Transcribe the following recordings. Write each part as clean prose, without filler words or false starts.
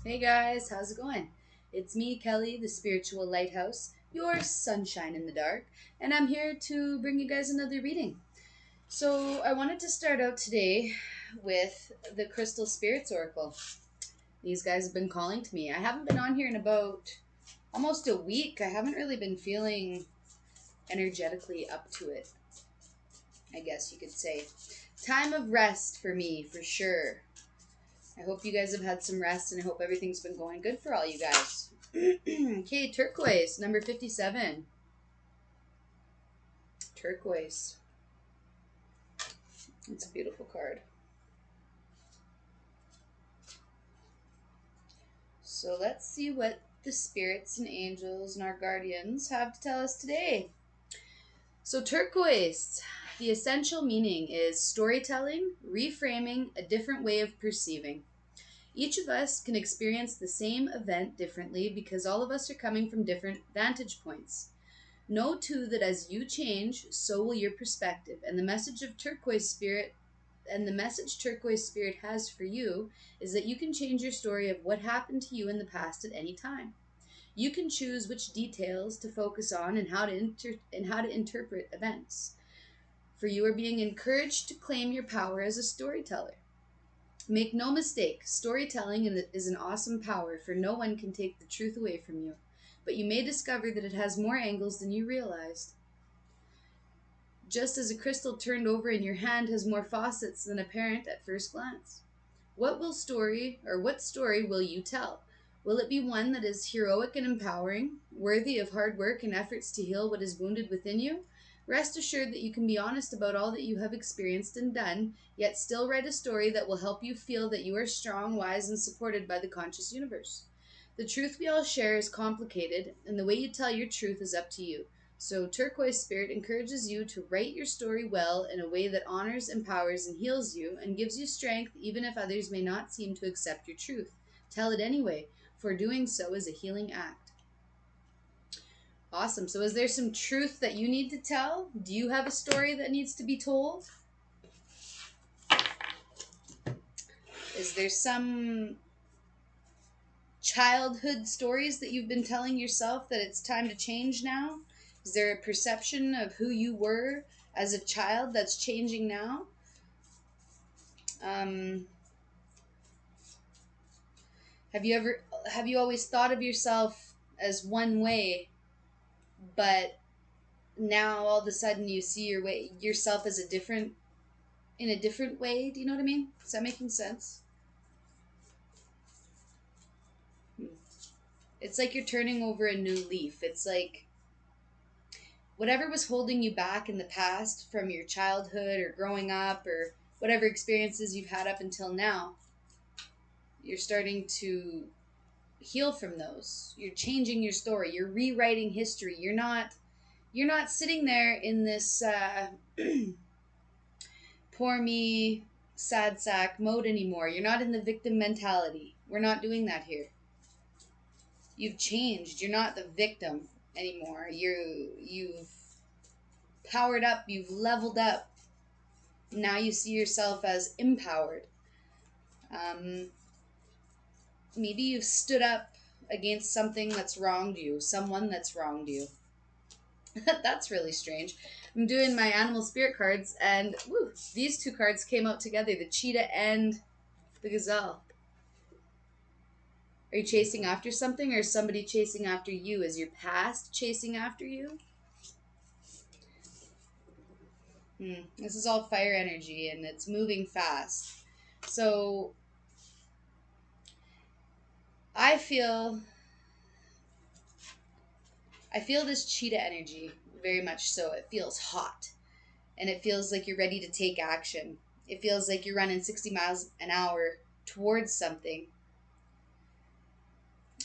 Hey guys, how's it going? It's me, Kelly, the spiritual lighthouse, your sunshine in the dark, and I'm here to bring you guys another reading. So, I wanted to start out today with the Crystal Spirits Oracle. These guys have been calling to me. I haven't been on here in about almost a week. I haven't really been feeling energetically up to it, I guess you could say. Time of rest for me, for sure. I hope you guys have had some rest and I hope everything's been going good for all you guys. Okay, turquoise, number 57. Turquoise. It's a beautiful card. So let's see what the spirits and angels and our guardians have to tell us today. So, turquoise, the essential meaning is storytelling, reframing, a different way of perceiving. Each of us can experience the same event differently because all of us are coming from different vantage points. Know too that as you change, so will your perspective, and the message Turquoise Spirit has for you is that you can change your story of what happened to you in the past at any time. You can choose which details to focus on and how to interpret events. For you are being encouraged to claim your power as a storyteller. Make no mistake, storytelling is an awesome power, for no one can take the truth away from you. But you may discover that it has more angles than you realized. Just as a crystal turned over in your hand has more faucets than apparent at first glance. What story will you tell? Will it be one that is heroic and empowering, worthy of hard work and efforts to heal what is wounded within you? Rest assured that you can be honest about all that you have experienced and done, yet still write a story that will help you feel that you are strong, wise, and supported by the conscious universe. The truth we all share is complicated, and the way you tell your truth is up to you. So, Turquoise Spirit encourages you to write your story well in a way that honors, empowers, and heals you, and gives you strength even if others may not seem to accept your truth. Tell it anyway, for doing so is a healing act. Awesome. So, is there some truth that you need to tell? Do you have a story that needs to be told? Is there some childhood stories that you've been telling yourself that it's time to change now? Is there a perception of who you were as a child that's changing now? Um, have you always thought of yourself as one way, but now all of a sudden you see yourself as in a different way? Do you know what I mean? Is that making sense? It's like you're turning over a new leaf. It's like whatever was holding you back in the past from your childhood or growing up or whatever experiences you've had up until now, you're starting to heal from those. You're changing your story. You're rewriting history. You're not sitting there in this poor me, sad sack mode anymore. You're not in the victim mentality. We're not doing that here. You've changed. You're not the victim anymore. You've powered up. You've leveled up. Now you see yourself as empowered. Um, Maybe you've stood up against something that's wronged you, someone that's wronged you. That's really strange. I'm doing my animal spirit cards, and woo, these two cards came out together, the cheetah and the gazelle. Are you chasing after something, or is somebody chasing after you? Is your past chasing after you? This is all fire energy, and it's moving fast. So I feel I feel this cheetah energy very much so. It feels hot, and it feels like you're ready to take action. It feels like you're running 60 miles an hour towards something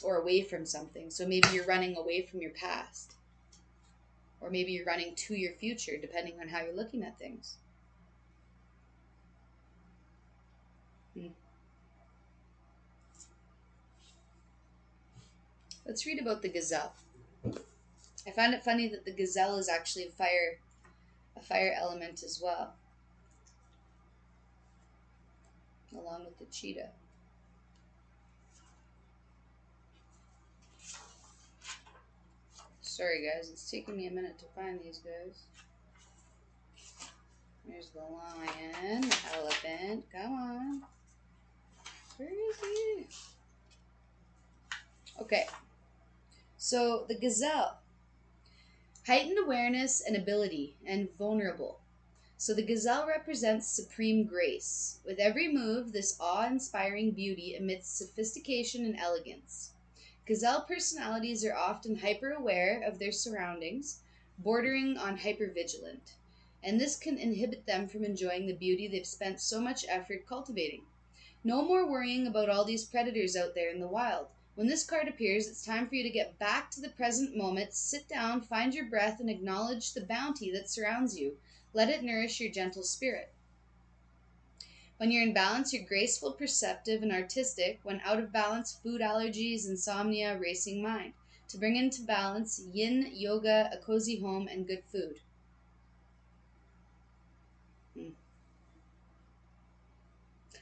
or away from something. So maybe you're running away from your past, or maybe you're running to your future, depending on how you're looking at things. Hmm. Let's read about the gazelle. I found it funny that the gazelle is actually a fire element as well, along with the cheetah. Sorry, guys. It's taking me a minute to find these guys. There's the lion, the elephant. Come on. Where is he? Okay. So, the gazelle. Heightened awareness and ability, and vulnerable. So the gazelle represents supreme grace. With every move, this awe-inspiring beauty emits sophistication and elegance. Gazelle personalities are often hyper-aware of their surroundings, bordering on hyper-vigilant, and this can inhibit them from enjoying the beauty they've spent so much effort cultivating. No more worrying about all these predators out there in the wild. When this card appears, it's time for you to get back to the present moment, sit down, find your breath, and acknowledge the bounty that surrounds you. Let it nourish your gentle spirit. When you're in balance, you're graceful, perceptive, and artistic. When out of balance, food allergies, insomnia, racing mind. To bring into balance, yin, yoga, a cozy home, and good food.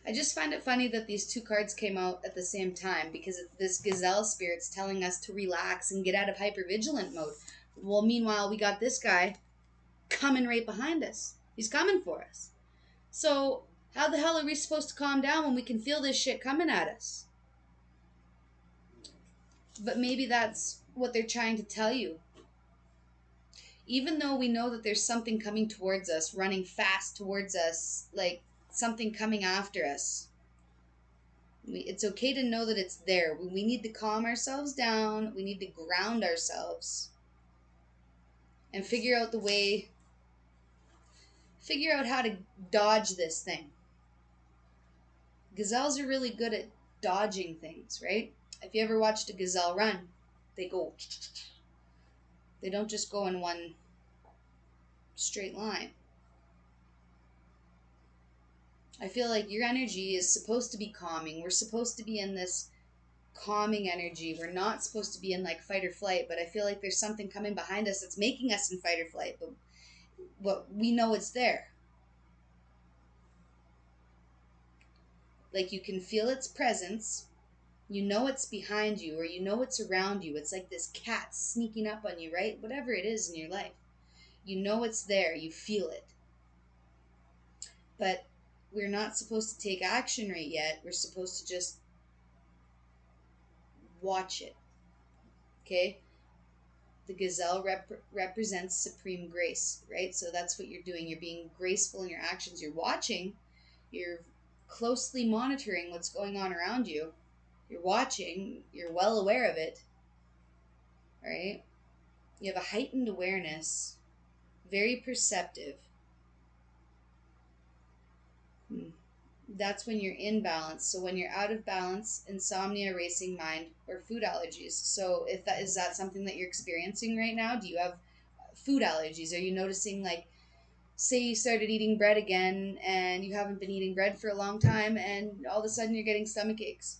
I just find it funny that these two cards came out at the same time because this gazelle spirit's telling us to relax and get out of hypervigilant mode. Well, meanwhile, we got this guy coming right behind us. He's coming for us. So, how the hell are we supposed to calm down when we can feel this shit coming at us? But maybe that's what they're trying to tell you. Even though we know that there's something coming towards us, running fast towards us, like something coming after us, it's okay to know that it's there. We need to calm ourselves down. We need to ground ourselves and figure out how to dodge this thing. Gazelles are really good at dodging things, right? If you ever watched a gazelle run, they go. They don't just go in one straight line. I feel like your energy is supposed to be calming. We're supposed to be in this calming energy. We're not supposed to be in like fight or flight, but I feel like there's something coming behind us that's making us in fight or flight, but what we know it's there. Like you can feel its presence, you know it's behind you, or you know it's around you. It's like this cat sneaking up on you, right? Whatever it is in your life, you know it's there, you feel it. But we're not supposed to take action right yet. We're supposed to just watch it. Okay? The gazelle represents supreme grace, right? So that's what you're doing. You're being graceful in your actions. You're watching. You're closely monitoring what's going on around you. You're watching. You're well aware of it, right? You have a heightened awareness, very perceptive. That's when you're in balance. So when you're out of balance, insomnia, racing mind, or food allergies. So if that is that something that you're experiencing right now? Do you have food allergies? Are you noticing, like, say you started eating bread again and you haven't been eating bread for a long time and all of a sudden you're getting stomach aches?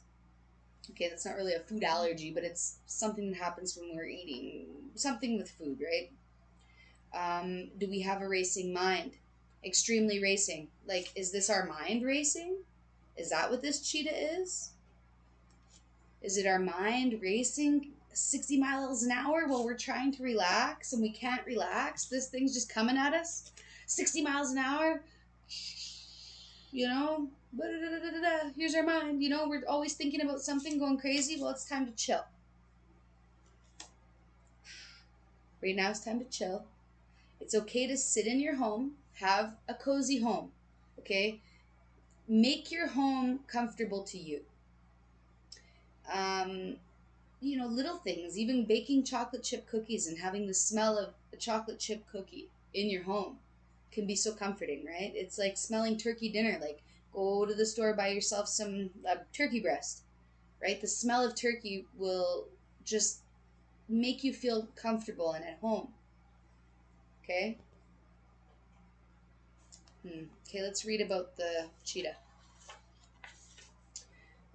Okay, that's not really a food allergy, but it's something that happens when we're eating something with food, right? Do we have a racing mind? Extremely racing. Like, is this our mind racing? Is that what this cheetah is? Is it our mind racing 60 miles an hour while we're trying to relax and we can't relax? This thing's just coming at us 60 miles an hour. You know, here's our mind. You know, we're always thinking about something, going crazy. Well, it's time to chill. Right now, it's time to chill. It's okay to sit in your home, have a cozy home, okay? Make your home comfortable to you. You know, little things, even baking chocolate chip cookies and having the smell of a chocolate chip cookie in your home can be so comforting, right? It's like smelling turkey dinner. Like, go to the store, buy yourself some turkey breast, right? The smell of turkey will just make you feel comfortable and at home. Okay? Okay, let's read about the cheetah.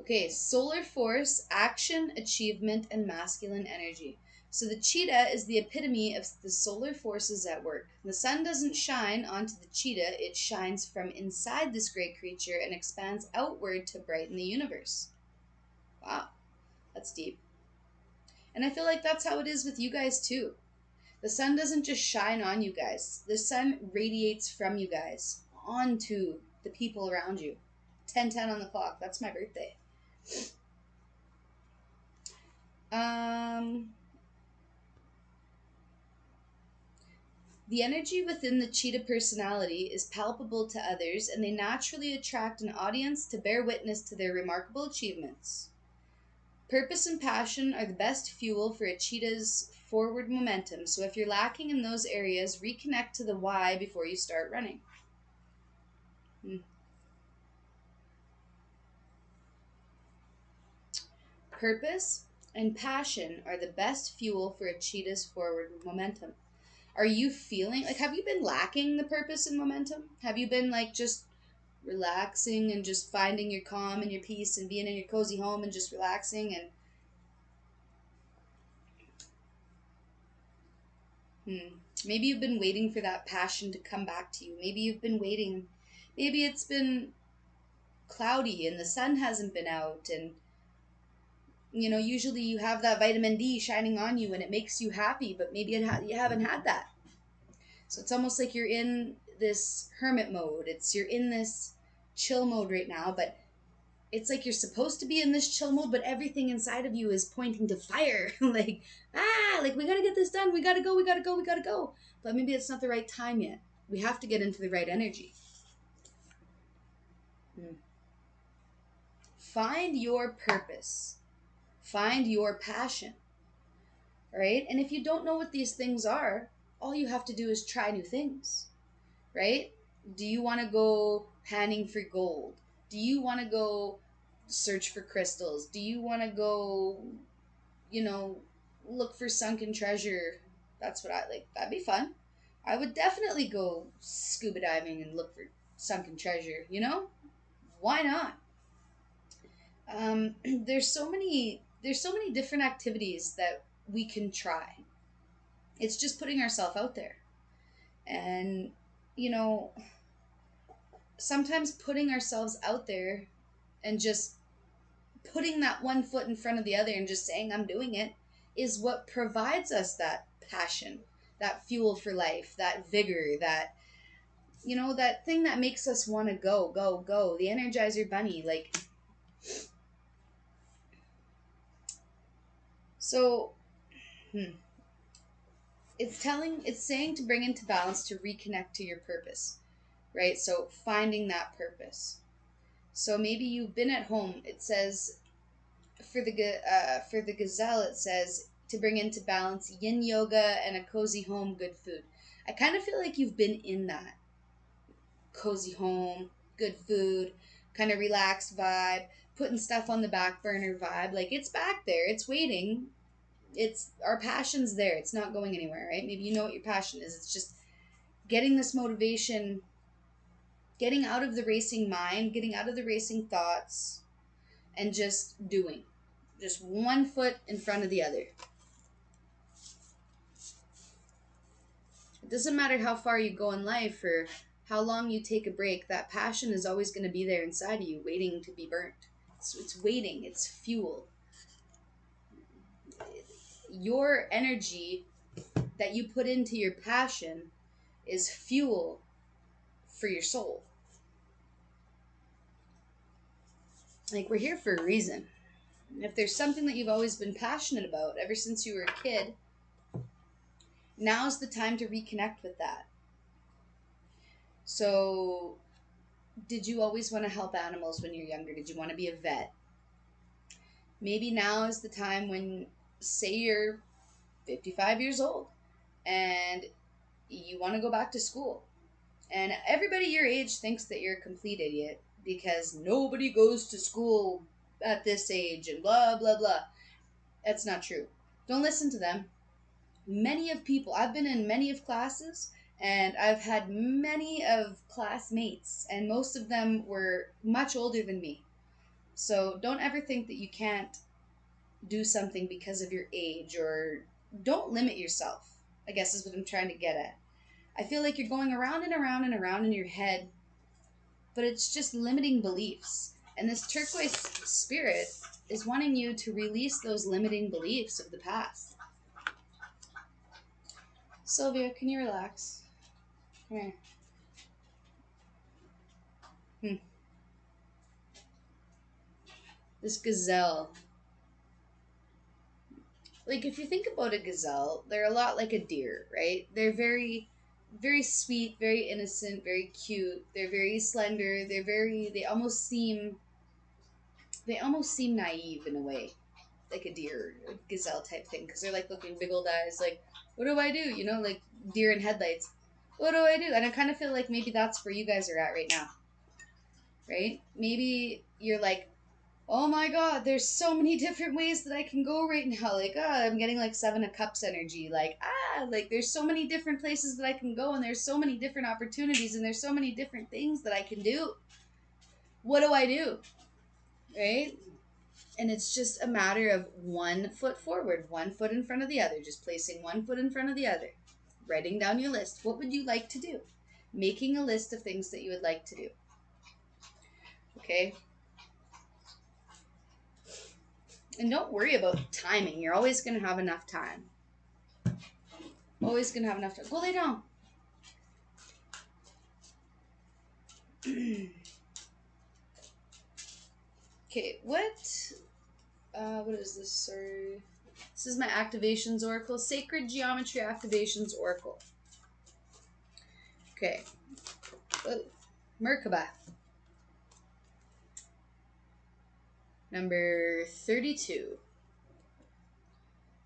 Okay, solar force, action, achievement, and masculine energy. So the cheetah is the epitome of the solar forces at work. The sun doesn't shine onto the cheetah, it shines from inside this great creature and expands outward to brighten the universe. Wow, that's deep. And I feel like that's how it is with you guys too. The sun doesn't just shine on you guys. The sun radiates from you guys onto the people around you. 10:10 on the clock. That's my birthday. The energy within the cheetah personality is palpable to others, and they naturally attract an audience to bear witness to their remarkable achievements. Purpose and passion are the best fuel for a cheetah's forward momentum, so if you're lacking in those areas, reconnect to the why before you start running. Purpose and passion are the best fuel for a cheetah's forward momentum. Are you feeling like, have you been lacking the purpose and momentum? Have you been like just relaxing and just finding your calm and your peace and being in your cozy home and just relaxing and maybe you've been waiting for that passion to come back to you. Maybe you've been waiting. Maybe it's been cloudy and the sun hasn't been out, and usually you have that vitamin D shining on you and it makes you happy, but maybe you haven't had that. So it's almost like you're in this hermit mode. You're in this chill mode right now, but it's like you're supposed to be in this chill mode, but everything inside of you is pointing to fire. like we gotta get this done. We gotta go. But maybe it's not the right time yet. We have to get into the right energy. Find your purpose. Find your passion. Right? And if you don't know what these things are, all you have to do is try new things. Right? Do you want to go panning for gold? Do you want to go search for crystals? Do you want to go, look for sunken treasure? That's what I like. That'd be fun. I would definitely go scuba diving and look for sunken treasure, Why not? There's so many different activities that we can try. It's just putting ourselves out there. And, sometimes putting ourselves out there and just putting that one foot in front of the other and just saying I'm doing it is what provides us that passion, that fuel for life, that vigor, that that thing that makes us want to go, the Energizer Bunny. So it's saying to bring into balance, to reconnect to your purpose, right? So finding that purpose. So maybe you've been at home. It says for the gazelle, it says to bring into balance yin yoga and a cozy home, good food. I kind of feel like you've been in that cozy home, good food, kind of relaxed vibe, putting stuff on the back burner vibe. Like it's back there, it's waiting. It's our passion's there. It's not going anywhere, right? Maybe you know what your passion is. It's just getting this motivation, getting out of the racing mind, getting out of the racing thoughts, and just doing. Just one foot in front of the other. It doesn't matter how far you go in life or how long you take a break, that passion is always going to be there inside of you, waiting to be burnt. It's waiting, it's fuel. Your energy that you put into your passion is fuel for your soul. Like, we're here for a reason. If there's something that you've always been passionate about ever since you were a kid, now's the time to reconnect with that. So, did you always want to help animals when you're younger? Did you want to be a vet? Maybe now is the time when, say you're 55 years old and you want to go back to school. And everybody your age thinks that you're a complete idiot because nobody goes to school at this age and blah, blah, blah. That's not true. Don't listen to them. I've been in many of classes and I've had many of classmates, and most of them were much older than me. So don't ever think that you can't do something because of your age, or don't limit yourself, I guess is what I'm trying to get at. I feel like you're going around and around and around in your head, but it's just limiting beliefs. And this turquoise spirit is wanting you to release those limiting beliefs of the past. Sylvia, can you relax? Come here. This gazelle. Like, if you think about a gazelle, they're a lot like a deer, right? They're very, very sweet, very innocent, very cute. They're very slender. They almost seem naive in a way, like a deer, a gazelle type thing, because they're like looking big old eyes, like, what do I do? You know, like deer in headlights. What do I do? And I kind of feel like maybe that's where you guys are at right now, right? Maybe you're like, oh my god, there's so many different ways that I can go right now. Like, I'm getting like Seven of Cups energy. Like there's so many different places that I can go, and there's so many different opportunities, and there's so many different things that I can do. What do I do? Right? And it's just a matter of 1 foot forward, 1 foot in front of the other, just placing 1 foot in front of the other. Writing down your list. What would you like to do? Making a list of things that you would like to do. Okay? And don't worry about timing. You're always going to have enough time. Always going to have enough time. Go lay down. Okay, what is this? Sorry. This is my activations oracle. Sacred Geometry Activations Oracle. Okay. Merkaba. Number 32.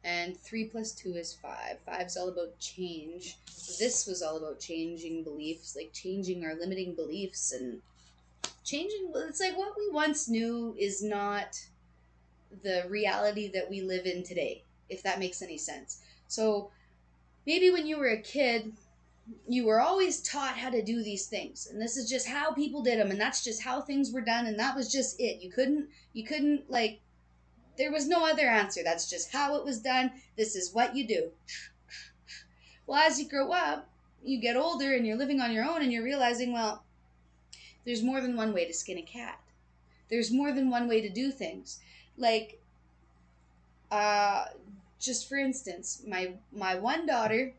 And 3 plus 2 is 5. 5 is all about change. This was all about changing beliefs, like changing our limiting beliefs and changing. It's like what we once knew is not the reality that we live in today, if that makes any sense. So maybe when you were a kid, you were always taught how to do these things, and this is just how people did them, and that's just how things were done, and that was just it. You couldn't like, there was no other answer. That's just how it was done. This is what you do. Well, as you grow up, you get older and you're living on your own, and you're realizing, well, there's more than one way to skin a cat. There's more than one way to do things. Like, just for instance, my one daughter,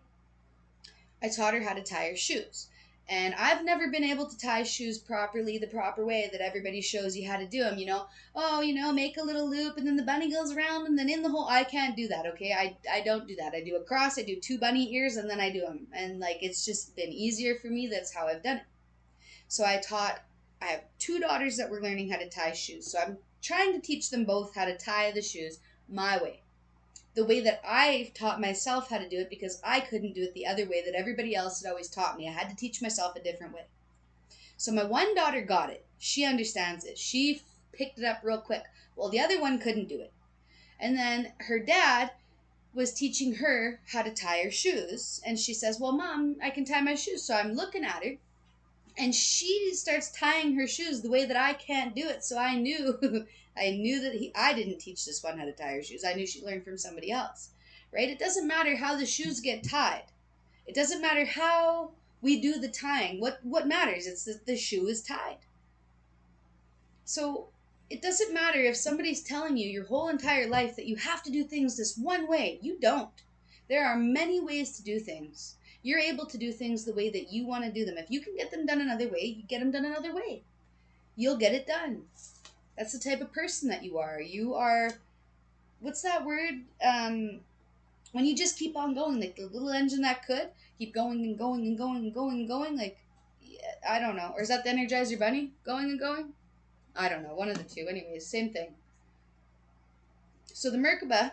I taught her how to tie her shoes. And I've never been able to tie shoes properly, the proper way that everybody shows you how to do them. Make a little loop and then the bunny goes around and then in the hole. I can't do that, okay? I don't do that. I do a cross, I do 2 bunny ears, and then I do them. And like, it's just been easier for me. That's how I've done it. So I have 2 daughters that were learning how to tie shoes. So I'm trying to teach them both how to tie the shoes my way. The way that I taught myself how to do it, because I couldn't do it the other way that everybody else had always taught me. I had to teach myself a different way. So my one daughter got it. She understands it. She picked it up real quick. Well, the other one couldn't do it. And then her dad was teaching her how to tie her shoes. And she says, well, Mom, I can tie my shoes. So I'm looking at her. And she starts tying her shoes the way that I can't do it. So I knew that I didn't teach this one how to tie her shoes. I knew she learned from somebody else, right? It doesn't matter how the shoes get tied. It doesn't matter how we do the tying. What matters is that the shoe is tied. So it doesn't matter if somebody's telling you your whole entire life that you have to do things this one way. You don't. There are many ways to do things. You're able to do things the way that you want to do them. If you can get them done another way, you get them done another way. You'll get it done. That's the type of person that you are. You are, what's that word? When you just keep on going, like the little engine that could keep going and going and going and going and going, like, I don't know. Or is that the Energizer Bunny? Going and going? I don't know. One of the two. Anyways, same thing. So the Merkaba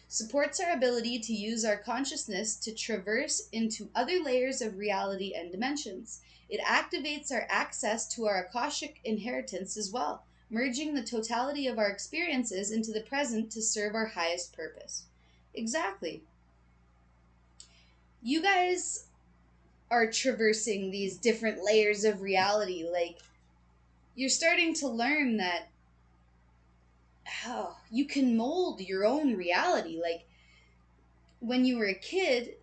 supports our ability to use our consciousness to traverse into other layers of reality and dimensions. It activates our access to our Akashic inheritance as well, merging the totality of our experiences into the present to serve our highest purpose. Exactly. You guys are traversing these different layers of reality. Like, you're starting to learn that you can mold your own reality. Like, when you were a kid,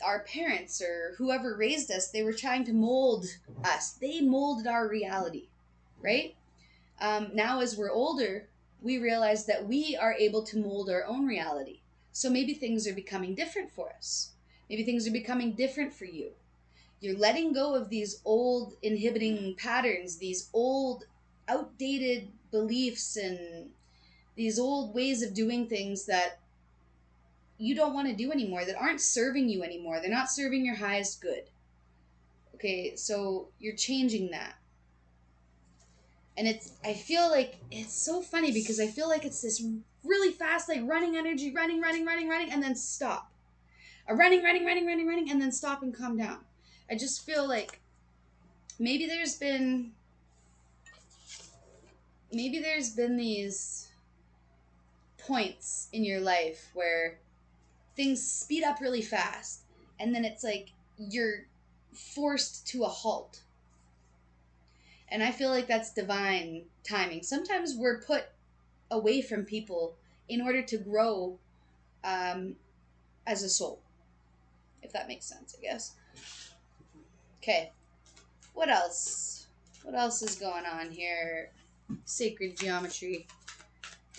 our parents or whoever raised us, they were trying to mold us. They molded our reality, right? Now, as we're older, we realize that we are able to mold our own reality. So maybe things are becoming different for us. Maybe things are becoming different for you. You're letting go of these old inhibiting patterns, these old outdated beliefs, and these old ways of doing things that you don't want to do anymore, that aren't serving you anymore. They're not serving your highest good. Okay, so you're changing that. And I feel like it's so funny because I feel like it's this really fast, like running energy, running, and then stop. Running, and then stop and calm down. I just feel like maybe there's been these points in your life where things speed up really fast, and then it's like you're forced to a halt. And I feel like that's divine timing. Sometimes we're put away from people in order to grow as a soul, if that makes sense, I guess. Okay, what else? What else is going on here? Sacred geometry.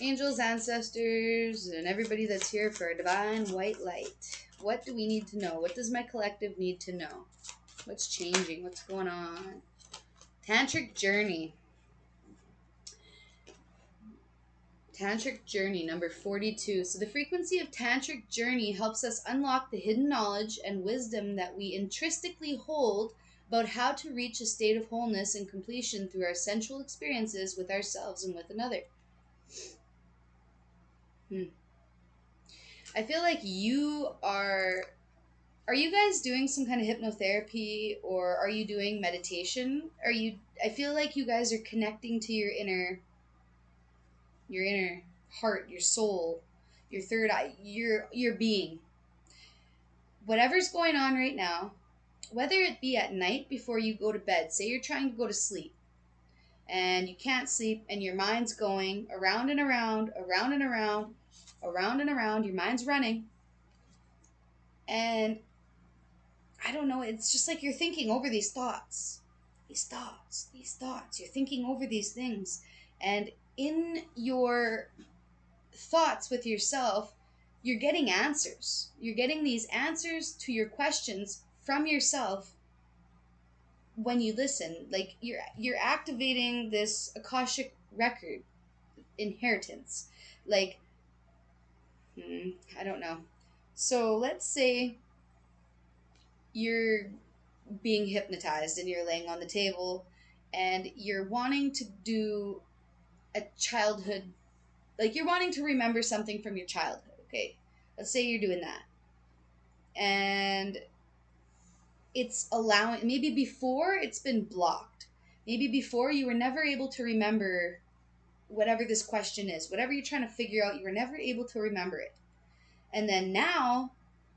Angels, ancestors, and everybody that's here for a divine white light. What do we need to know? What does my collective need to know? What's changing? What's going on? Tantric journey. Tantric journey number 42. So the frequency of tantric journey helps us unlock the hidden knowledge and wisdom that we intrinsically hold about how to reach a state of wholeness and completion through our sensual experiences with ourselves and with another. I feel like you are you guys doing some kind of hypnotherapy, or are you doing meditation? I feel like you guys are connecting to your inner heart, your soul, your third eye, your being. Whatever's going on right now, whether it be at night before you go to bed, say you're trying to go to sleep and you can't sleep and your mind's going around and around, around and around, around and around, your mind's running. And I don't know, it's just like you're thinking over these thoughts. You're thinking over these things. And in your thoughts with yourself, you're getting answers. You're getting these answers to your questions from yourself when you listen. Like you're activating this Akashic record inheritance. Like, I don't know. So let's say you're being hypnotized and you're laying on the table and you're wanting to do a childhood, like you're wanting to remember something from your childhood. Okay, let's say you're doing that, and it's allowing, maybe before it's been blocked, maybe before you were never able to remember whatever this question is, whatever you're trying to figure out, you were never able to remember it, and then now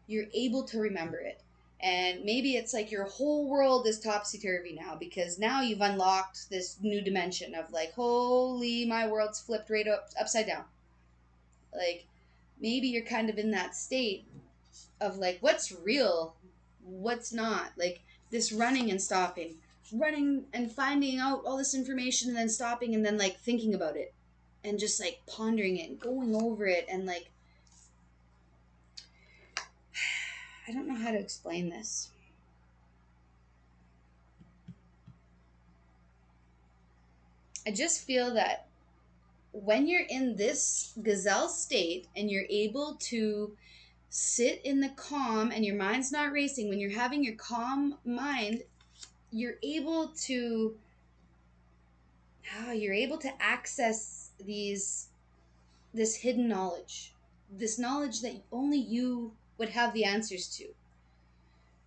you're able to remember it. And maybe it's like your whole world is topsy-turvy now because now you've unlocked this new dimension of like, holy, my world's flipped right upside down. Like, maybe you're kind of in that state of like, what's real, what's not. Like this running and stopping, running and finding out all this information and then stopping and then like thinking about it and just like pondering it and going over it and like, I don't know how to explain this. I just feel that when you're in this gazelle state and you're able to sit in the calm and your mind's not racing, when you're having your calm mind, you're able to access this hidden knowledge, this knowledge that only you would have the answers to.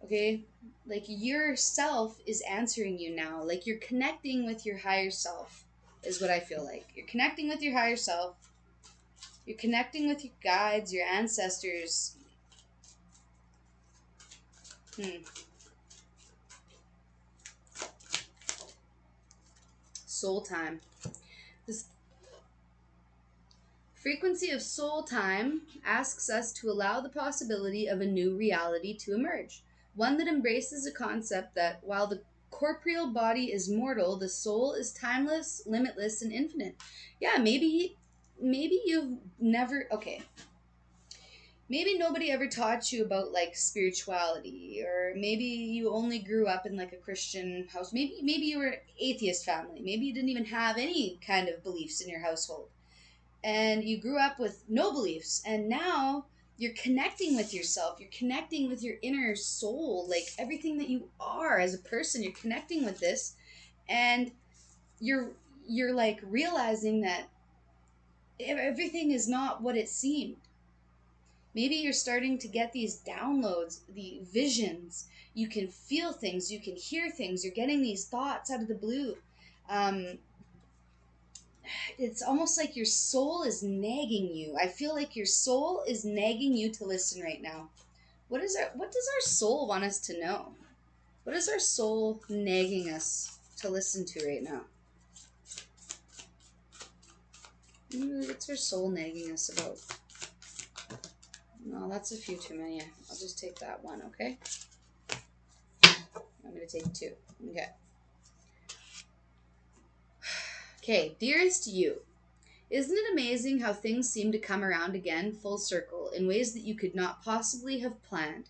Okay, like yourself is answering you now, like you're connecting with your higher self is what I feel like. You're connecting with your higher self, you're connecting with your guides, your ancestors. Soul time. This frequency of soul time asks us to allow the possibility of a new reality to emerge, one that embraces a concept that while the corporeal body is mortal, the soul is timeless, limitless, and infinite. Yeah, maybe you've never, okay. maybe nobody ever taught you about like spirituality, or maybe you only grew up in like a Christian house. Maybe you were an atheist family. Maybe you didn't even have any kind of beliefs in your household, and you grew up with no beliefs, and now you're connecting with yourself. You're connecting with your inner soul, like everything that you are as a person. You're connecting with this, and you're you're like realizing that everything is not what it seemed. Maybe you're starting to get these downloads, the visions. You can feel things, you can hear things, you're getting these thoughts out of the blue. Um, it's almost like your soul is nagging you. I feel like your soul is nagging you to listen right now. What does our soul want us to know? What is our soul nagging us to listen to right now? What's our soul nagging us about? No, that's a few too many. I'll just take that one, okay? I'm going to take two. Okay. Okay, dearest you, isn't it amazing how things seem to come around again full circle in ways that you could not possibly have planned?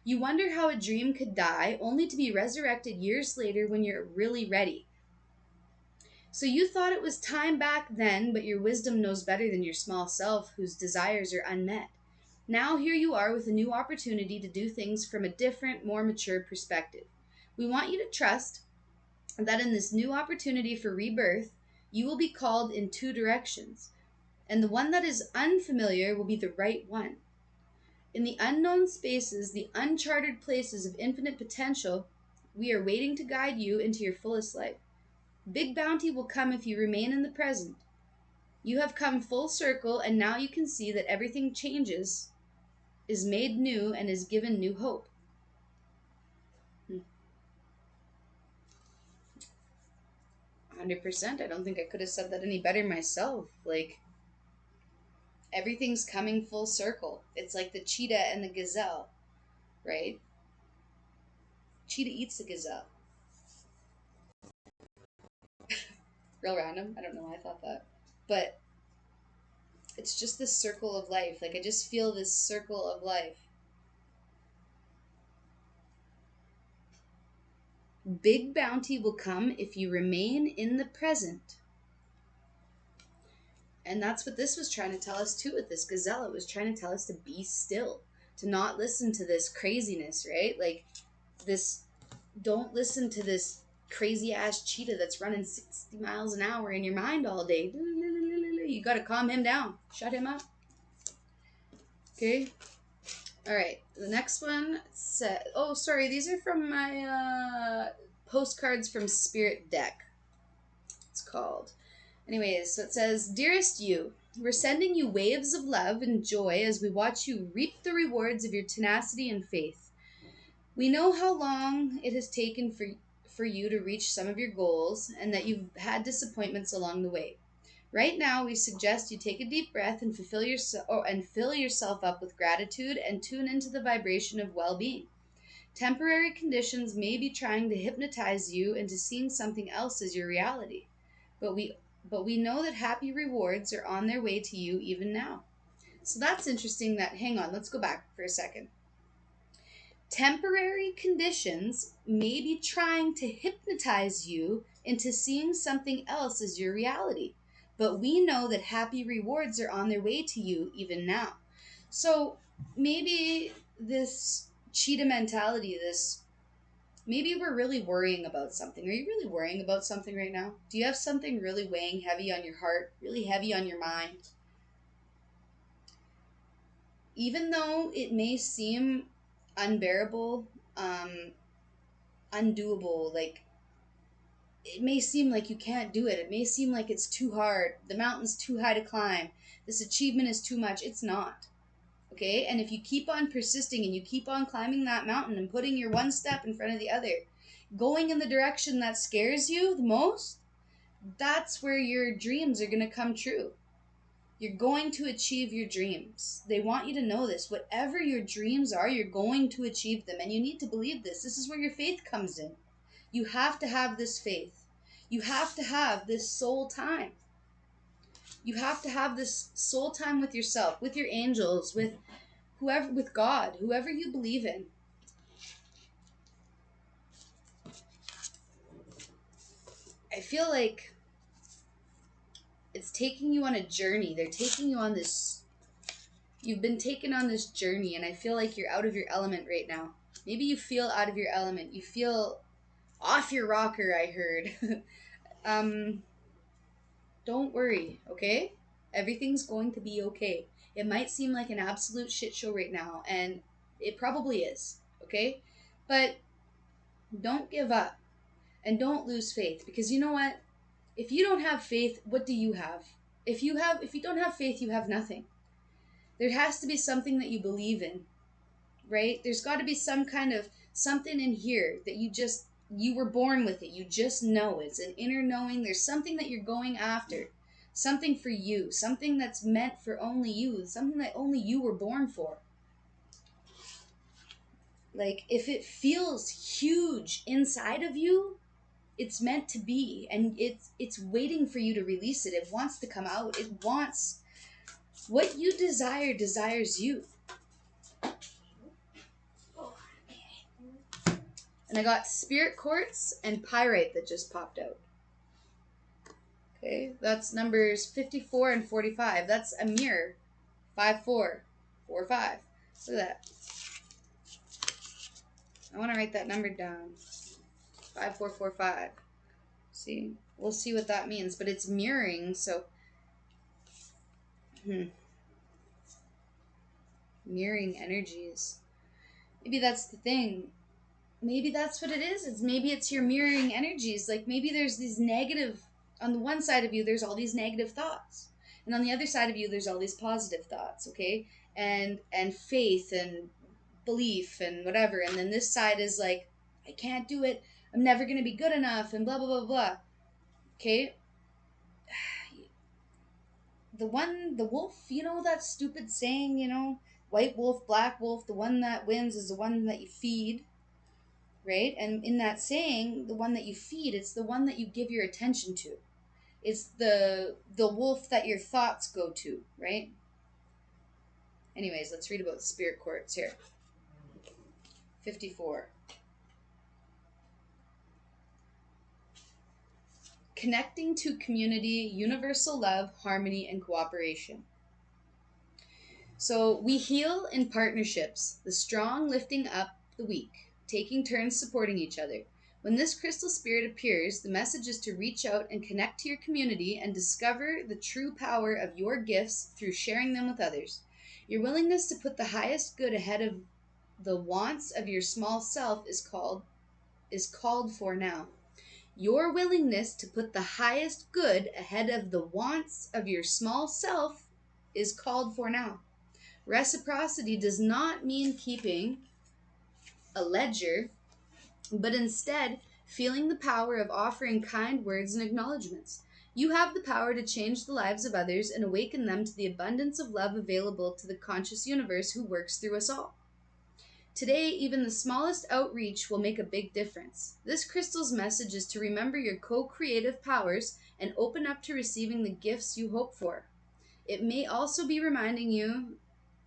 You wonder how a dream could die only to be resurrected years later when you're really ready. So you thought it was time back then, but your wisdom knows better than your small self whose desires are unmet. Now here you are with a new opportunity to do things from a different, more mature perspective. We want you to trust that in this new opportunity for rebirth, you will be called in two directions, and the one that is unfamiliar will be the right one. In the unknown spaces, the uncharted places of infinite potential, we are waiting to guide you into your fullest life. Big bounty will come if you remain in the present. You have come full circle, and now you can see that everything changes, is made new, and is given new hope. 100%. I don't think I could have said that any better myself. Like, everything's coming full circle. It's like the cheetah and the gazelle, right? Cheetah eats the gazelle. Real random. I don't know why I thought that. But it's just this circle of life. Like, I just feel this circle of life. Big bounty will come if you remain in the present. And that's what this was trying to tell us too with this gazelle. It was trying to tell us to be still, to not listen to this craziness, right? Like, this, don't listen to this crazy ass cheetah that's running 60 miles an hour in your mind all day. You got to calm him down, shut him up. Okay. All right. The next one said, oh, sorry, these are from my postcards from Spirit Deck. It's called. Anyways, so it says, Dearest you, we're sending you waves of love and joy as we watch you reap the rewards of your tenacity and faith. We know how long it has taken for you to reach some of your goals, and that you've had disappointments along the way. Right now, we suggest you take a deep breath and fill yourself up with gratitude and tune into the vibration of well-being. Temporary conditions may be trying to hypnotize you into seeing something else as your reality, but we know that happy rewards are on their way to you even now. So that's interesting. That, hang on, let's go back for a second. Temporary conditions may be trying to hypnotize you into seeing something else as your reality, but we know that happy rewards are on their way to you even now. So maybe this cheetah mentality, maybe we're really worrying about something. Are you really worrying about something right now? Do you have something really weighing heavy on your heart, really heavy on your mind? Even though it may seem unbearable, undoable, like, it may seem like you can't do it. It may seem like it's too hard. The mountain's too high to climb. This achievement is too much. It's not. Okay? And if you keep on persisting and you keep on climbing that mountain and putting your one step in front of the other, going in the direction that scares you the most, that's where your dreams are going to come true. You're going to achieve your dreams. They want you to know this. Whatever your dreams are, you're going to achieve them. And you need to believe this. This is where your faith comes in. You have to have this faith. You have to have this soul time. You have to have this soul time with yourself, with your angels, with whoever, with God, whoever you believe in. I feel like it's taking you on a journey. They're taking you on this, you've been taken on this journey, and I feel like you're out of your element right now. Maybe you feel out of your element. You feel off your rocker, I heard. um, don't worry, okay? Everything's going to be okay. It might seem like an absolute shit show right now, and it probably is, okay? But don't give up and don't lose faith, because you know what? If you don't have faith, what do you have? If you don't have faith, you have nothing. There has to be something that you believe in, right? There's got to be some kind of something in here that you were born with it. You just know it's an inner knowing. There's something that you're going after, something for you, something that's meant for only you, something that only you were born for. Like, if it feels huge inside of you, it's meant to be, and it's waiting for you to release it. It wants to come out. It wants what you desire, desires you. And I got spirit quartz and pyrite that just popped out. Okay, that's numbers 54 and 45. That's a mirror. 5445. Look at that. I want to write that number down. 5445. See? We'll see what that means, but it's mirroring, so mirroring energies. Maybe that's the thing. Maybe that's what it is. Maybe it's your mirroring energies. Like, maybe there's these negative, on the one side of you there's all these negative thoughts, and on the other side of you there's all these positive thoughts, okay? And faith and belief and whatever. And then this side is like, I can't do it, I'm never going to be good enough, and blah blah blah blah. Okay? The wolf, you know that stupid saying, white wolf, black wolf, the one that wins is the one that you feed, right? And in that saying, the one that you feed, it's the one that you give your attention to. It's the wolf that your thoughts go to, right? Anyways, let's read about the spirit quartz here. 54. Connecting to community, universal love, harmony, and cooperation. So we heal in partnerships, the strong lifting up the weak, taking turns supporting each other. When this crystal spirit appears, the message is to reach out and connect to your community and discover the true power of your gifts through sharing them with others. Your willingness to put the highest good ahead of the wants of your small self is called for now. Your willingness to put the highest good ahead of the wants of your small self is called for now. Reciprocity does not mean keeping a ledger, but instead feeling the power of offering kind words and acknowledgments. You have the power to change the lives of others and awaken them to the abundance of love available to the conscious universe who works through us all. Today, even the smallest outreach will make a big difference. This crystal's message is to remember your co-creative powers and open up to receiving the gifts you hope for. It may also be reminding you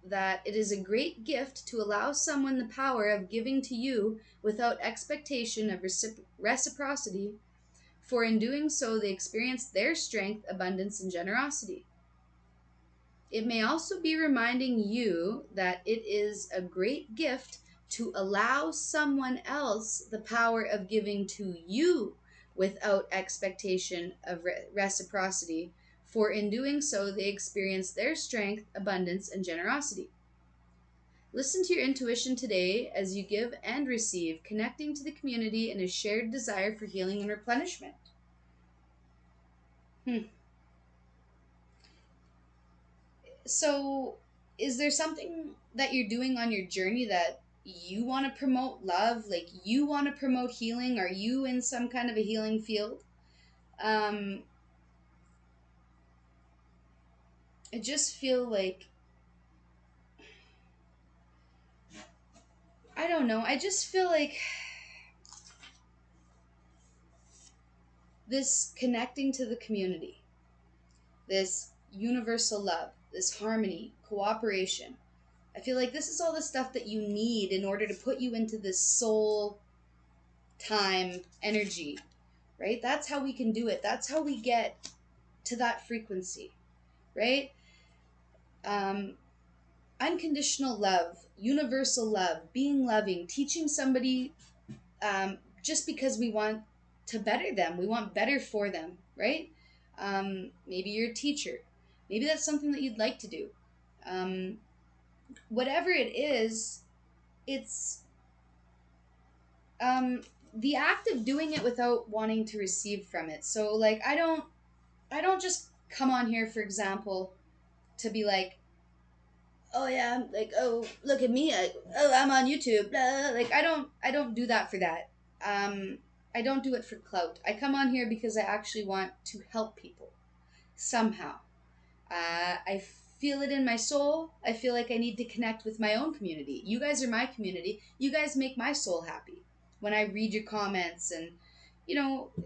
that it is a great gift to allow someone the power of giving to you without expectation of reciprocity, for in doing so they experience their strength, abundance, and generosity. It may also be reminding you that it is a great gift to allow someone else the power of giving to you without expectation of reciprocity, for in doing so they experience their strength, abundance, and generosity. Listen to your intuition today as you give and receive, connecting to the community in a shared desire for healing and replenishment. So, is there something that you're doing on your journey that you want to promote love? Like, you want to promote healing? Are you in some kind of a healing field? I just feel like, I don't know, I just feel like this connecting to the community, this universal love, this harmony, cooperation, I feel like this is all the stuff that you need in order to put you into this soul time energy, right? That's how we can do it. That's how we get to that frequency, right? Um, Unconditional love, universal love, being loving, teaching somebody just because we want to better them. We want better for them, right? Maybe you're a teacher. Maybe that's something that you'd like to do. Um, Whatever it is, it's the act of doing it without wanting to receive from it. So like I don't just come on here, for example, to be like, oh yeah, I'm like, oh look at me, I'm on YouTube, blah. Like I don't do that for that. Um, I don't do it for clout. I come on here because I actually want to help people somehow. I feel it in my soul. I feel like I need to connect with my own community. You guys are my community. You guys make my soul happy when I read your comments, and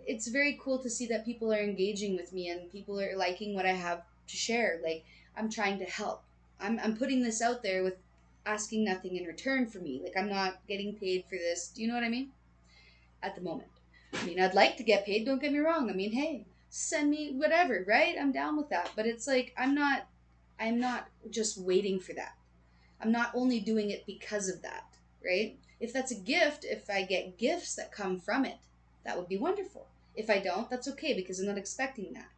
it's very cool to see that people are engaging with me and people are liking what I have to share. Like, I'm trying to help. I'm putting this out there with asking nothing in return for me. Like, I'm not getting paid for this. Do you know what I mean? At the moment. I mean, I'd like to get paid, don't get me wrong. I mean, hey, send me whatever, right? I'm down with that. But it's like I'm not just waiting for that. I'm not only doing it because of that, right? If that's a gift, if I get gifts that come from it, that would be wonderful. If I don't, that's okay because I'm not expecting that.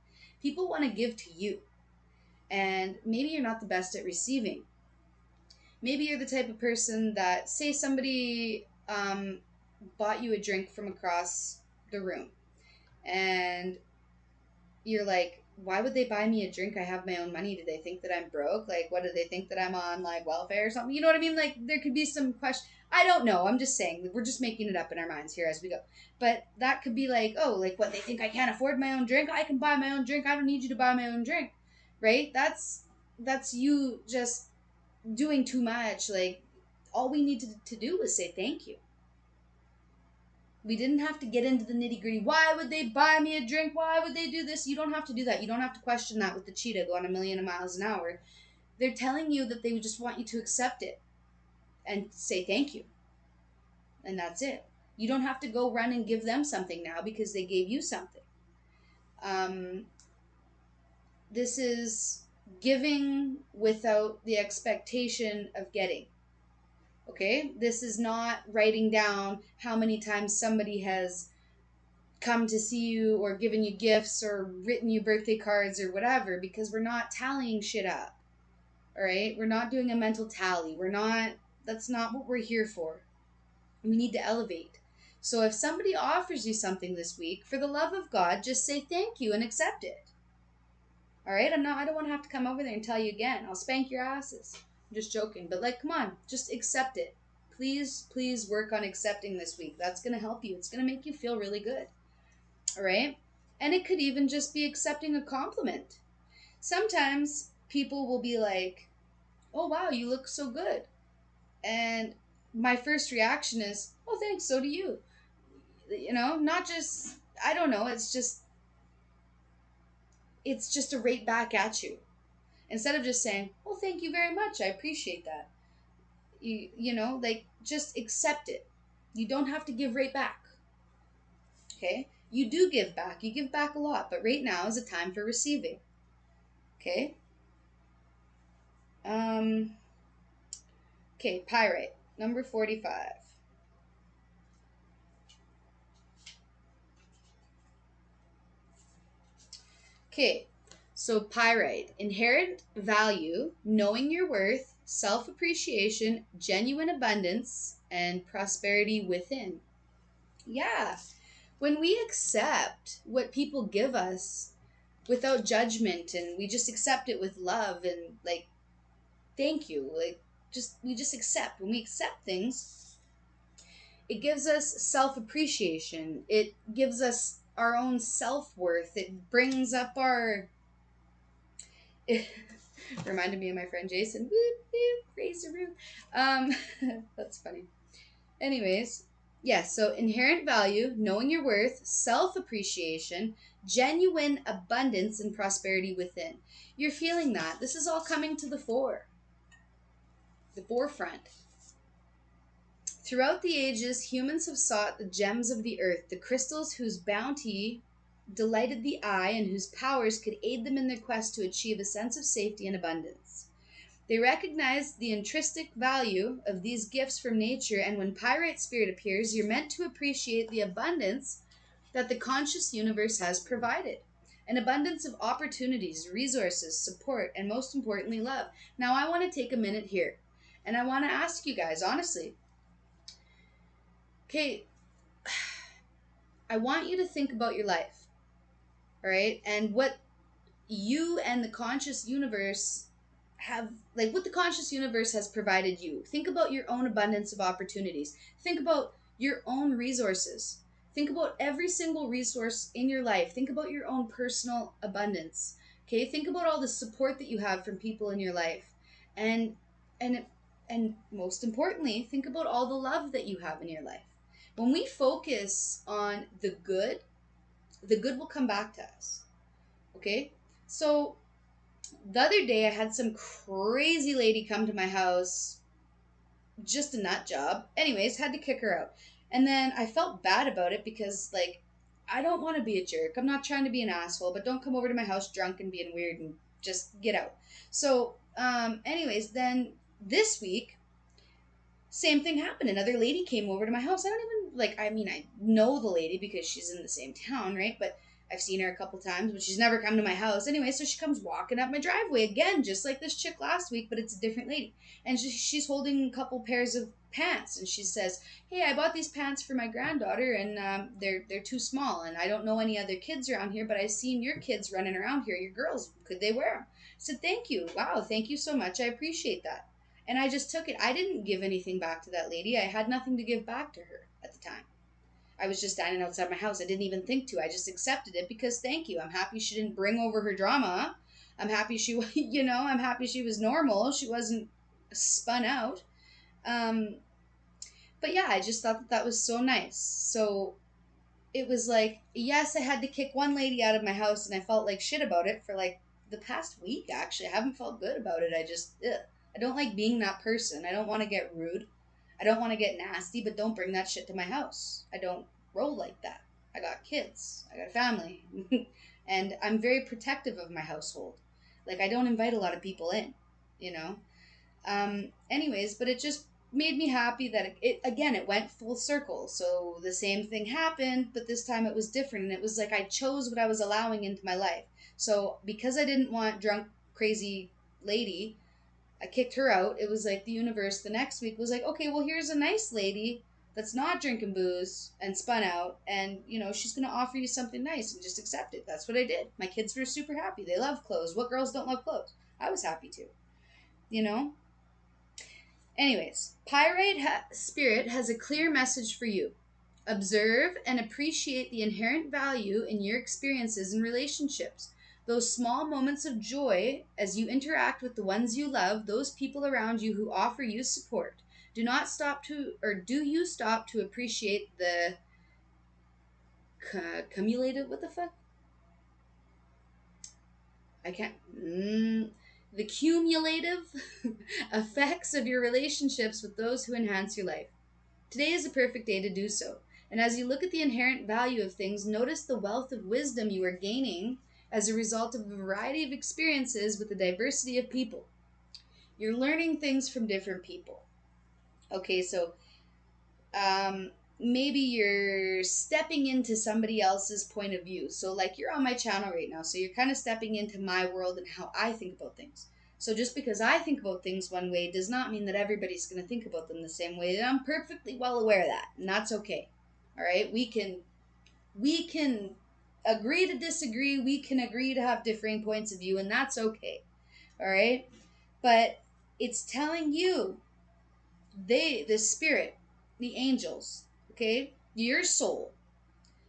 People want to give to you, and maybe you're not the best at receiving. Maybe you're the type of person that, say, somebody bought you a drink from across the room, and you're like, why would they buy me a drink? I have my own money. Do they think that I'm broke? Like, what do they think, that I'm on like welfare or something? You know what I mean? Like, there could be some question. I don't know. I'm just saying, we're just making it up in our minds here as we go. But that could be like, oh, like, what, they think I can't afford my own drink? I can buy my own drink. I don't need you to buy my own drink, right? That's you just doing too much. Like, all we need to do is say thank you. We didn't have to get into the nitty gritty. Why would they buy me a drink? Why would they do this? You don't have to do that. You don't have to question that with the cheetah going a million miles an hour. They're telling you that they just want you to accept it and say thank you. And that's it. You don't have to go run and give them something now because they gave you something. Um, this is giving without the expectation of getting. Okay? This is not writing down how many times somebody has come to see you or given you gifts or written you birthday cards or whatever, because we're not tallying shit up. All right? We're not doing a mental tally. That's not what we're here for. We need to elevate. So if somebody offers you something this week, for the love of God, just say thank you and accept it. All right? I don't want to have to come over there and tell you again. I'll spank your asses. I'm just joking. But like, come on, just accept it. Please work on accepting this week. That's going to help you. It's going to make you feel really good. All right? And it could even just be accepting a compliment. Sometimes people will be like, oh, wow, you look so good. And my first reaction is, oh, thanks, so do you. Not just, I don't know, it's just a rate back at you. Instead of just saying, oh, thank you very much, I appreciate that. Like, just accept it. You don't have to give right back. Okay? You do give back. You give back a lot, but right now is a time for receiving. Okay? Um, okay, pyrite, number 45. Okay, so pyrite, inherent value, knowing your worth, self appreciation, genuine abundance, and prosperity within. Yeah, when we accept what people give us without judgment and we just accept it with love and like, thank you, like, we just accept. When we accept things, it gives us self appreciation. It gives us our own self worth. It brings up our. It reminded me of my friend Jason. Whoop, whoop, raise the roof. That's funny. Anyways, yes, so inherent value, knowing your worth, self appreciation, genuine abundance, and prosperity within. You're feeling that. This is all coming to the fore. the forefront. Throughout the ages, humans have sought the gems of the earth, the crystals whose bounty delighted the eye and whose powers could aid them in their quest to achieve a sense of safety and abundance. They recognized the intrinsic value of these gifts from nature, and when Pyrite Spirit appears, you're meant to appreciate the abundance that the conscious universe has provided. An abundance of opportunities, resources, support, and most importantly, love. Now, I want to take a minute here and I want to ask you guys, honestly, okay, I want you to think about your life, all right? And what you and the conscious universe have, like what the conscious universe has provided you. Think about your own abundance of opportunities. Think about your own resources. Think about every single resource in your life. Think about your own personal abundance. Okay? Think about all the support that you have from people in your life. And and and most importantly, think about all the love that you have in your life. When we focus on the good will come back to us. Okay? So the other day I had some crazy lady come to my house, just a nut job. Anyways, had to kick her out. And then I felt bad about it because, like, I don't want to be a jerk. I'm not trying to be an asshole, but don't come over to my house drunk and being weird and just get out. So, anyways, then this week, same thing happened. Another lady came over to my house. I don't even, like, I mean, I know the lady because she's in the same town, right? But I've seen her a couple times, but she's never come to my house. Anyway, so she comes walking up my driveway again, just like this chick last week, but it's a different lady. And she's holding a couple pairs of pants, and she says, "Hey, I bought these pants for my granddaughter, and they're too small, and I don't know any other kids around here, but I've seen your kids running around here. Your girls, could they wear them?" I said, "Thank you. Wow, thank you so much. I appreciate that." And I just took it. I didn't give anything back to that lady. I had nothing to give back to her at the time. I was just standing outside my house. I didn't even think to. I just accepted it because thank you. I'm happy she didn't bring over her drama. I'm happy she, I'm happy she was normal. She wasn't spun out. Um, but yeah, I just thought that was so nice. So it was like, yes, I had to kick one lady out of my house and I felt like shit about it for like the past week, actually. I haven't felt good about it. I don't like being that person. I don't want to get rude. I don't want to get nasty, but don't bring that shit to my house. I don't roll like that. I got kids. I got a family. And I'm very protective of my household. Like, I don't invite a lot of people in, you know? Anyways, but it just made me happy that it went full circle. So the same thing happened, but this time it was different. And it was like I chose what I was allowing into my life. So because I didn't want drunk, crazy lady, I kicked her out. It was like the universe the next week was like, okay, well, here's a nice lady that's not drinking booze and spun out. And, she's going to offer you something nice and just accept it. That's what I did. My kids were super happy. They love clothes. What girls don't love clothes? I was happy to, you know? Anyways, Spirit has a clear message for you. Observe and appreciate the inherent value in your experiences and relationships. Those small moments of joy as you interact with the ones you love, those people around you who offer you support. Do you stop to appreciate the cumulative, what the fuck? I can't. The cumulative effects of your relationships with those who enhance your life. Today is a perfect day to do so. And as you look at the inherent value of things, notice the wealth of wisdom you are gaining as a result of a variety of experiences with a diversity of people. You're learning things from different people. Okay, so maybe you're stepping into somebody else's point of view. So, like, you're on my channel right now, so you're kind of stepping into my world and how I think about things. So just because I think about things one way does not mean that everybody's going to think about them the same way. And I'm perfectly well aware of that, and that's okay. All right, we can agree to disagree. We can agree to have differing points of view, and that's okay. All right, but it's telling you, the spirit, the angels, okay, your soul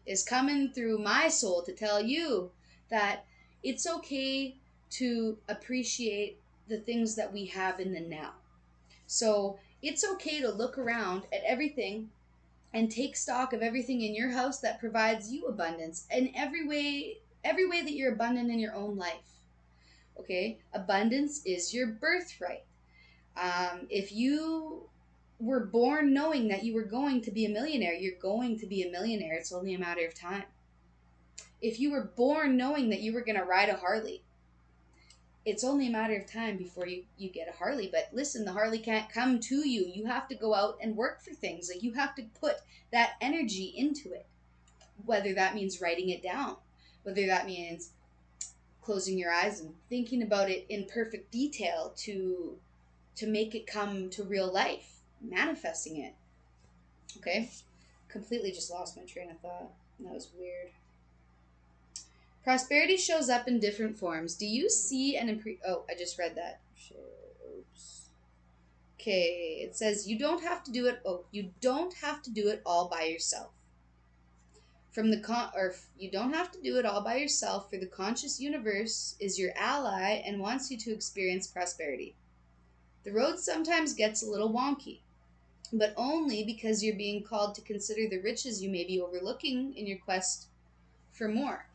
is coming through my soul to tell you that it's okay to appreciate the things that we have in the now. So it's okay to look around at everything and take stock of everything in your house that provides you abundance in every way that you're abundant in your own life. Okay? Abundance is your birthright. If you were born knowing that you were going to be a millionaire, you're going to be a millionaire. It's only a matter of time. If you were born knowing that you were going to ride a Harley, it's only a matter of time before you get a Harley. But listen, the Harley can't come to you. You have to go out and work for things. Like, you have to put that energy into it. Whether that means writing it down, whether that means closing your eyes and thinking about it in perfect detail to make it come to real life, manifesting it. Okay? Completely just lost my train of thought. That was weird. Prosperity shows up in different forms. Do you see oh, I just read that. Oops. Okay, it says you don't have to do it. Oh, you don't have to do it all by yourself. You don't have to do it all by yourself, for the conscious universe is your ally and wants you to experience prosperity. The road sometimes gets a little wonky, but only because you're being called to consider the riches you may be overlooking in your quest for more.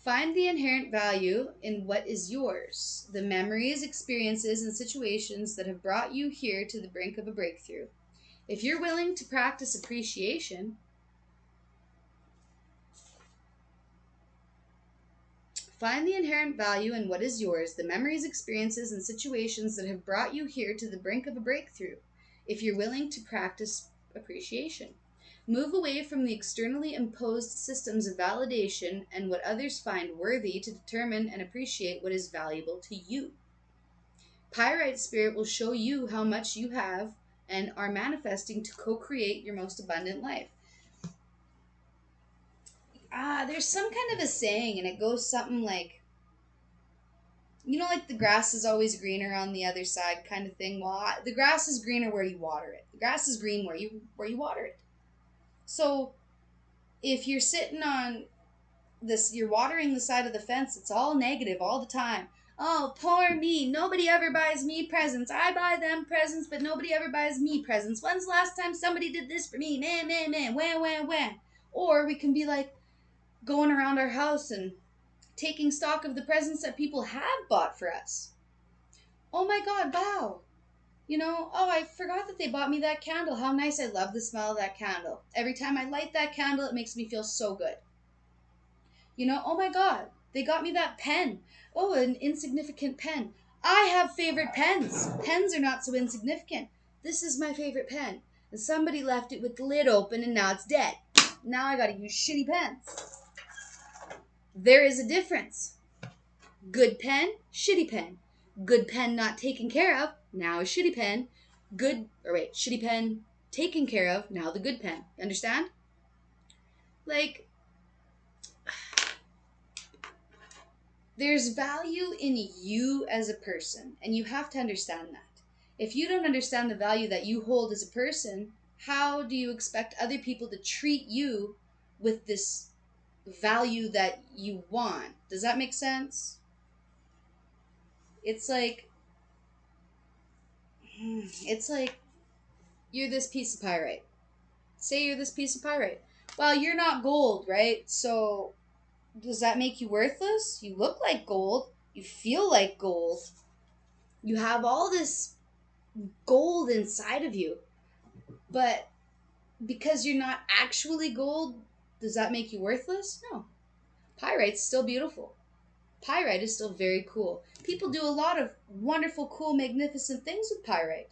Find the inherent value in what is yours, the memories, experiences, and situations that have brought you here to the brink of a breakthrough. If you're willing to practice appreciation, find the inherent value in what is yours, the memories, experiences, and situations that have brought you here to the brink of a breakthrough. If you're willing to practice appreciation, move away from the externally imposed systems of validation and what others find worthy to determine and appreciate what is valuable to you. Pyrite Spirit will show you how much you have and are manifesting to co-create your most abundant life. There's some kind of a saying, and it goes something like, like the grass is always greener on the other side kind of thing. Well, the grass is greener where you water it. The grass is green where you water it. So if you're sitting on this, you're watering the side of the fence, it's all negative all the time. Oh, poor me. Nobody ever buys me presents. I buy them presents, but nobody ever buys me presents. When's the last time somebody did this for me? Man. When. Or we can be like going around our house and taking stock of the presents that people have bought for us. Oh my God, wow. Oh, I forgot that they bought me that candle. How nice. I love the smell of that candle. Every time I light that candle, it makes me feel so good. Oh my God, they got me that pen. Oh, an insignificant pen. I have favorite pens. Pens are not so insignificant. This is my favorite pen. And somebody left it with the lid open and now it's dead. Now I gotta use shitty pens. There is a difference. Good pen, shitty pen. Good pen not taken care of, now a shitty pen. Shitty pen taken care of, now the good pen. Understand? Like, there's value in you as a person, and you have to understand that. If you don't understand the value that you hold as a person, how do you expect other people to treat you with this value that you want? Does that make sense? It's like you're this piece of pyrite. Say you're this piece of pyrite. Well, you're not gold, right? So does that make you worthless? You look like gold. You feel like gold. You have all this gold inside of you. But because you're not actually gold, does that make you worthless? No. Pyrite's still beautiful. Pyrite is still very cool. People do a lot of wonderful, cool, magnificent things with pyrite.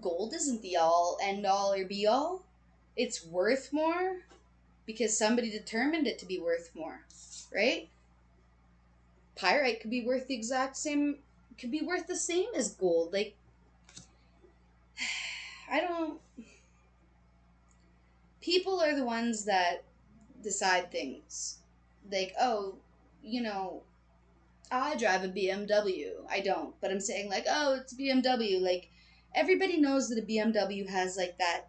Gold isn't the all, end all, or be all. It's worth more because somebody determined it to be worth more, right? Pyrite could be worth the same as gold. Like, people are the ones that decide things. Like, oh, I drive a BMW. I don't, but I'm saying like, oh, it's a BMW. Like, everybody knows that a BMW has like that.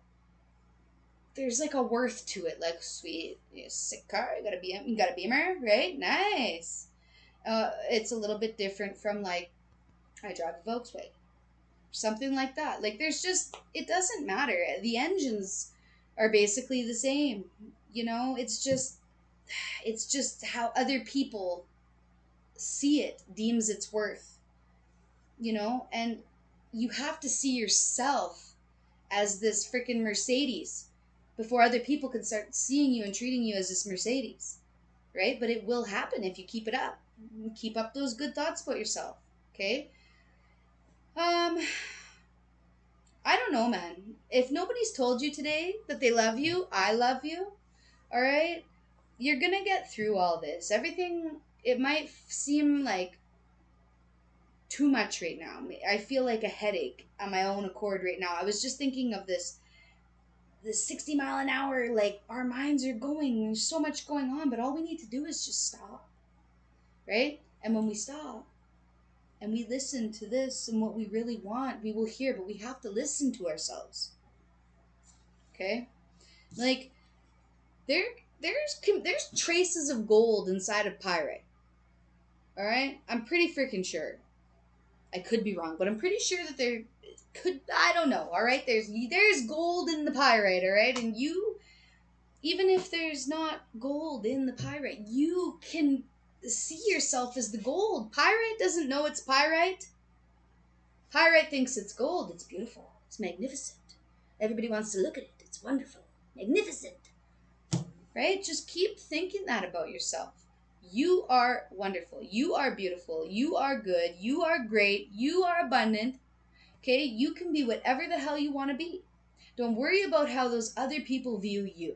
There's like a worth to it. Like, sweet, sick car. You got a Beamer, right? Nice. It's a little bit different from like, I drive a Volkswagen, something like that. Like, it doesn't matter. The engines are basically the same. It's just how other people see it, deems its worth. and you have to see yourself as this freaking Mercedes before other people can start seeing you and treating you as this Mercedes, right? But it will happen if you keep it up. Keep up those good thoughts about yourself, okay? Um, I don't know, man. If nobody's told you today that they love you, I love you, all right? You're gonna get through all this. Everything, it might seem like too much right now. I feel like a headache on my own accord right now. I was just thinking of this 60 mile an hour, like our minds are going, there's so much going on, but all we need to do is just stop, right? And when we stop and we listen to this and what we really want, we will hear, but we have to listen to ourselves, okay? Like there there's traces of gold inside of pyrite, all right? I'm pretty freaking sure. I could be wrong, but I'm pretty sure that there could, I don't know, all right? There's gold in the pyrite, all right? And you, even if there's not gold in the pyrite, you can see yourself as the gold. Pyrite doesn't know it's pyrite. Pyrite thinks it's gold. It's beautiful. It's magnificent. Everybody wants to look at it. It's wonderful. Magnificent. Right? Just keep thinking that about yourself. You are wonderful. You are beautiful. You are good. You are great. You are abundant. Okay? You can be whatever the hell you want to be. Don't worry about how those other people view you.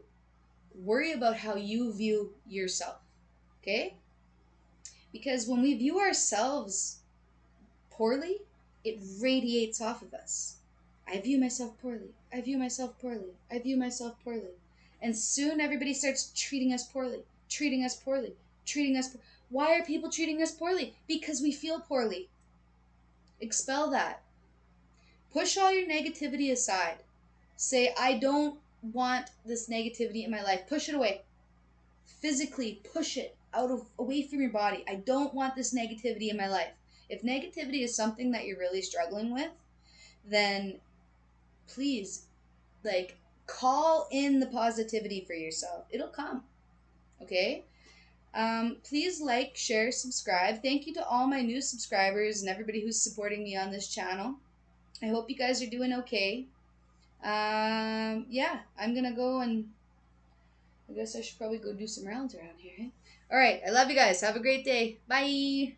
Worry about how you view yourself. Okay? Because when we view ourselves poorly, it radiates off of us. I view myself poorly. I view myself poorly. I view myself poorly. And soon everybody starts treating us poorly, treating us poorly, treating us. Why are people treating us poorly? Because we feel poorly. Expel that. Push all your negativity aside. Say, I don't want this negativity in my life. Push it away. Physically push it away from your body. I don't want this negativity in my life. If negativity is something that you're really struggling with, then please, like, call in the positivity for yourself. It'll come. Okay? Please like, share, subscribe. Thank you to all my new subscribers and everybody who's supporting me on this channel. I hope you guys are doing okay. Yeah, I'm gonna go, and I guess I should probably go do some rounds around here. Eh? All right, I love you guys. Have a great day. Bye.